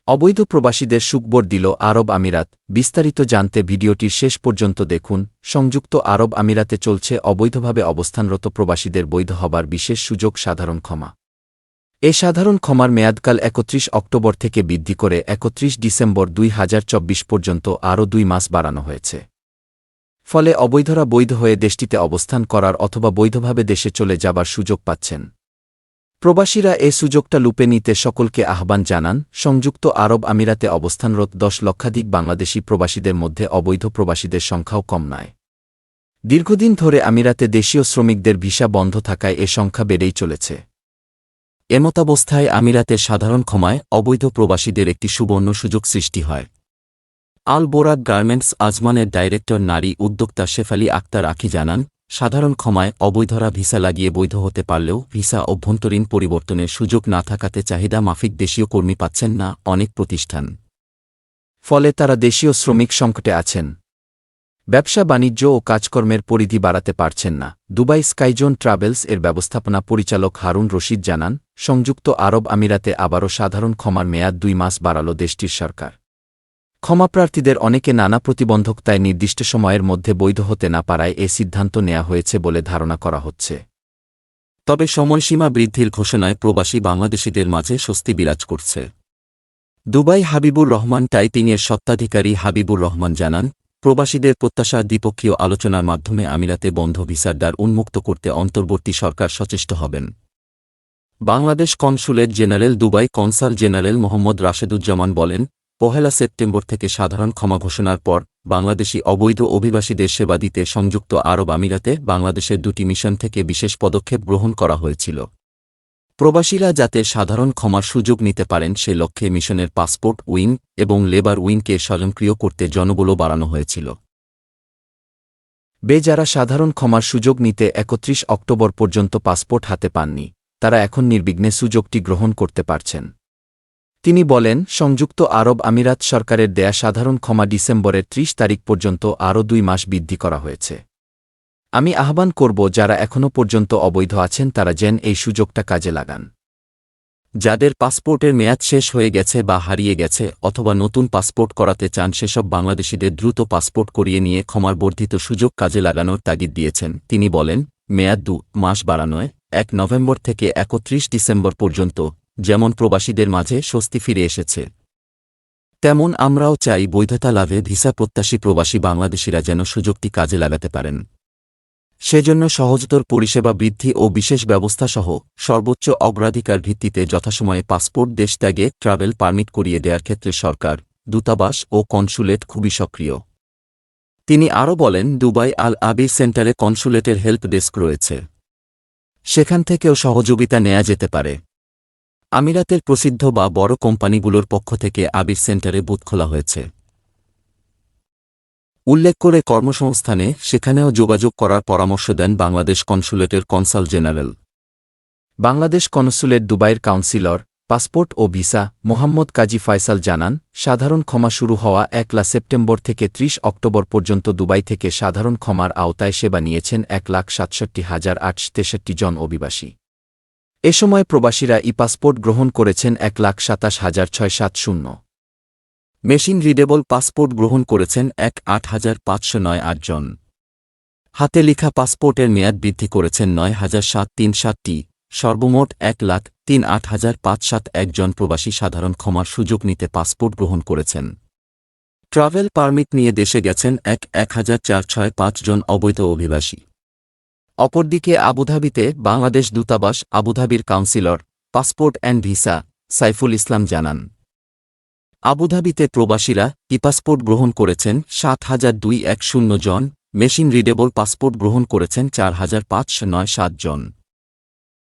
অবৈধ প্রবাসীদের সুখবর দিল আরব আমিরাত। বিস্তারিত জানতে ভিডিওটির শেষ পর্যন্ত দেখুন। সংযুক্ত আরব আমিরাতে চলছে অবৈধভাবে অবস্থানরত প্রবাসীদের বৈধ হবার বিশেষ সুযোগ সাধারণ ক্ষমা। এ সাধারণ ক্ষমার মেয়াদকাল ৩১ অক্টোবর থেকে বৃদ্ধি করে ৩১ ডিসেম্বর ২০২৪ পর্যন্ত আরও ২ মাস বাড়ানো হয়েছে। ফলে অবৈধরা বৈধ হয়ে দেশটিতে অবস্থান করার অথবা বৈধভাবে দেশে চলে যাবার সুযোগ পাচ্ছেন। প্রবাসীরা এ সুযোগটা লুপে নিতে সকলকে আহ্বান জানান। সংযুক্ত আরব আমিরাতে অবস্থানরত ১০ লক্ষাধিক বাংলাদেশি প্রবাসীদের মধ্যে অবৈধ প্রবাসীদের সংখ্যাও কম নয়। দীর্ঘদিন ধরে আমিরাতে দেশীয় শ্রমিকদের ভিসা বন্ধ থাকায় এ সংখ্যা বেড়েই চলেছে। এমতাবস্থায় আমিরাতের সাধারণ ক্ষমায় অবৈধ প্রবাসীদের একটি সুবর্ণ সুযোগ সৃষ্টি হয়। আল বোরাক গার্মেন্টস আজমানের ডাইরেক্টর নারী উদ্যোক্তা শেফালি আক্তার আখি জানান, সাধারণ ক্ষমায় অবৈধরা ভিসা লাগিয়ে বৈধ হতে পারলেও ভিসা অভ্যন্তরীণ পরিবর্তনের সুযোগ না থাকাতে চাহিদা মাফিক দেশীয় কর্মী পাচ্ছেন না অনেক প্রতিষ্ঠান। ফলে তারা দেশীয় শ্রমিক সংকটে আছেন। ব্যবসা বাণিজ্য ও কাজকর্মের পরিধি বাড়াতে পারছেন না। দুবাই স্কাইজোন ট্রাভেলস এর ব্যবস্থাপনা পরিচালক হারুন রশিদ জানান, সংযুক্ত আরব আমিরাতে আবারও সাধারণ ক্ষমার মেয়াদ ২ মাস বাড়াল দেশটির সরকার। ক্ষমাপ্রার্থীদের অনেকে নানা প্রতিবন্ধকতায় নির্দিষ্ট সময়ের মধ্যে বৈধ হতে না পারায় এ সিদ্ধান্ত নেওয়া হয়েছে বলে ধারণা করা হচ্ছে। তবে সময়সীমা বৃদ্ধির ঘোষণায় প্রবাসী বাংলাদেশিদের মাঝে স্বস্তি বিরাজ করছে। দুবাই হাবিবুর রহমান টাইপিংয়ের স্বত্বাধিকারী হাবিবুর রহমান জানান, প্রবাসীদের প্রত্যাশা দ্বিপক্ষীয় আলোচনার মাধ্যমে আমিরাতে বন্ধ ভিসার দ্বার উন্মুক্ত করতে অন্তর্বর্তী সরকার সচেষ্ট হবেন। Bangladesh consulate general Dubai consul general Mohammad Rasheduzzaman বলেন, ১ সেপ্টেম্বর থেকে সাধারণ ক্ষমা ঘোষণার পর বাংলাদেশি অবৈধ অভিবাসীদের সেবা দিতে সংযুক্ত আরব আমিরাতে বাংলাদেশের ২টি মিশন থেকে বিশেষ পদক্ষেপ গ্রহণ করা হয়েছিল। প্রবাসীরা যাতে সাধারণ ক্ষমার সুযোগ নিতে পারেন সে লক্ষ্যে মিশনের পাসপোর্ট উইং এবং লেবার উইংকে স্বয়ংক্রিয় করতে জনবল বাড়ানো হয়েছিল। যারা সাধারণ ক্ষমার সুযোগ নিতে ৩১ অক্টোবর পর্যন্ত পাসপোর্ট হাতে পাননি, তারা এখন নির্বিঘ্নে সুযোগটি গ্রহণ করতে পারছেন। তিনি বলেন, সংযুক্ত আরব আমিরাত সরকারের দেয়া সাধারণ ক্ষমা ডিসেম্বরের ৩০ তারিখ পর্যন্ত আরও ২ মাস বৃদ্ধি করা হয়েছে। আমি আহ্বান করব যারা এখনও পর্যন্ত অবৈধ আছেন তারা যেন এই সুযোগটা কাজে লাগান। যাদের পাসপোর্টের মেয়াদ শেষ হয়ে গেছে বা হারিয়ে গেছে অথবা নতুন পাসপোর্ট করাতে চান সেসব বাংলাদেশিদের দ্রুত পাসপোর্ট করিয়ে নিয়ে ক্ষমার বর্ধিত সুযোগ কাজে লাগানোর তাগিদ দিয়েছেন। তিনি বলেন, মেয়াদ ২ মাস বাড়ানোয় ১ নভেম্বর থেকে ৩১ ডিসেম্বর পর্যন্ত যেমন প্রবাসীদের মাঝে স্বস্তি ফিরে এসেছে, তেমন আমরাও চাই বৈধতা লাভে ভিসা প্রত্যাশী প্রবাসী বাংলাদেশিরা যেন সুযোগটি কাজে লাগাতে পারেন। সেজন্য সহজতর পরিষেবা বৃদ্ধি ও বিশেষ ব্যবস্থাসহ সর্বোচ্চ অগ্রাধিকার ভিত্তিতে যথাসময়ে পাসপোর্ট দেশ ত্যাগে ট্রাভেল পারমিট করিয়ে দেওয়ার ক্ষেত্রে সরকার, দূতাবাস ও কনসুলেট খুবই সক্রিয়। তিনি আরও বলেন, দুবাই আল আবির সেন্টারে কনসুলেটের হেল্প ডেস্ক রয়েছে, সেখান থেকেও সহযোগিতা নেওয়া যেতে পারে। আমিরাতের প্রসিদ্ধ বা বড় কোম্পানিগুলোর পক্ষ থেকে আবির সেন্টারে বুথ খোলা হয়েছে। উল্লেখ করে কর্মসংস্থানে সেখানেও যোগাযোগ করার পরামর্শ দেন বাংলাদেশ কনসুলেটের কনসাল জেনারেল। বাংলাদেশ কনসুলেট দুবাইয়ের কাউন্সিলর পাসপোর্ট ও ভিসা মোহাম্মদ কাজী ফয়সাল জানান, সাধারণ ক্ষমা শুরু হওয়া ১ সেপ্টেম্বর থেকে ৩০ অক্টোবর পর্যন্ত দুবাই থেকে সাধারণ ক্ষমার আওতায় সেবা নিয়েছেন ১,৬৭,৮৬৩ জন অভিবাসী। এ সময় প্রবাসীরা পাসপোর্ট গ্রহণ করেছেন ১,২৭,৬৭০। মেশিন রিডেবল পাসপোর্ট গ্রহণ করেছেন ১,৮৫০৯ জন। হাতে লিখা পাসপোর্টের মেয়াদ বৃদ্ধি করেছেন ৯,৭৩৭টি। সর্বমোট ১,০৩৮,৫৭১ জন প্রবাসী সাধারণ ক্ষমার সুযোগ নিতে পাসপোর্ট গ্রহণ করেছেন। ট্রাভেল পারমিট নিয়ে দেশে গেছেন ১,৪৬৫ জন অবৈধ অভিবাসী। অপরদিকে আবুধাবিতে বাংলাদেশ দূতাবাস আবুধাবির counsellor passport and visa Saiful Islam জানান, আবুধাবিতে প্রবাসীরা পাসপোর্ট গ্রহণ করেছেন ৭,২১০ জন, মেশিন রিডেবল পাসপোর্ট গ্রহণ করেছেন ৪,৫৯৭ জন।